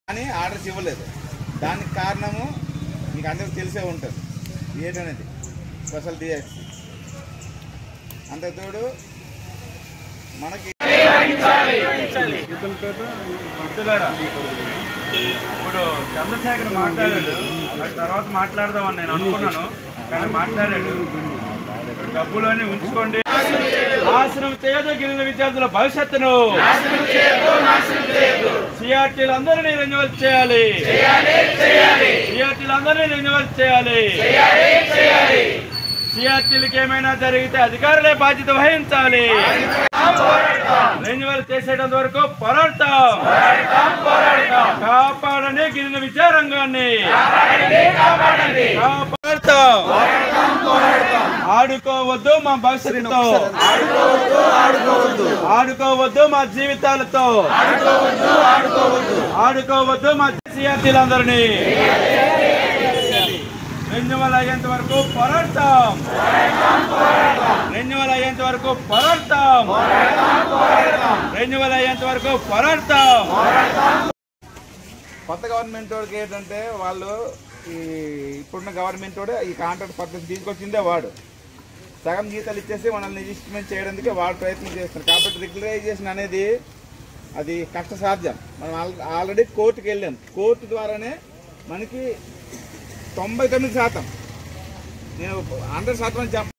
కానీ ఆర్డర్స్ ఇవ్వలేదు. దానికి కారణము మీకు అందరికీ తెలిసే ఉంటుంది ఏంటనేది. స్పెషల్ డిఎస్సి అంతతోడు మనకి ఇప్పుడు చంద్రశేఖర్ మాట్లాడాడు, తర్వాత మాట్లాడదామని నేను అనుకున్నాను, కానీ మాట్లాడాడు. డబ్బులోనే ఉంచుకోండి, నాశనం చేయదు గిరిజన విద్యార్థుల భవిష్యత్తును. సిఆర్టీలు అందరినీ రెన్యువల్ చేయాలి, సిఆర్టీలు అందరినీ రెన్యువల్ చేయాలి. సిఆర్టీలకు ఏమైనా జరిగితే అధికారులే బాధ్యత వహించాలి. రెన్యువల్ చేసేటంత వరకు పోరాడతాం. కాపాడండి గిరిజన విద్యారంగాన్ని, కాపాడతాం. ఆడుకోవద్దు మా భవిష్యత్తుతో, ఆడుకోవద్దు మా జీవితాలతో, ఆడుకోవద్దు మా సిఆర్టీలందరినీ. రెన్యువల్ అయ్యేంత వరకు పోరాడతాం, రెన్యువల్ అయ్యేంత వరకు పోరాడతాం, రెన్యువల్ అయ్యేంత వరకు పోరాడతాం. కొత్త గవర్నమెంట్ వాడికి ఏంటంటే వాళ్ళు ఇప్పుడున్న గవర్నమెంట్ వాడు ఈ కాంట్రాక్ట్ పద్ధతి తీసుకొచ్చిందే వాడు సగం జీతాలు ఇచ్చేసి మనల్ని రిజిస్ట్మెంట్ చేయడానికి వాడు ప్రయత్నం చేస్తున్నారు. కాబట్టి రెగ్యులరైజేషన్ అనేది అది కష్టసాధ్యం. మనం ఆల్రెడీ కోర్టుకు వెళ్ళాం. కోర్టు ద్వారానే మనకి 99% నేను 100% అని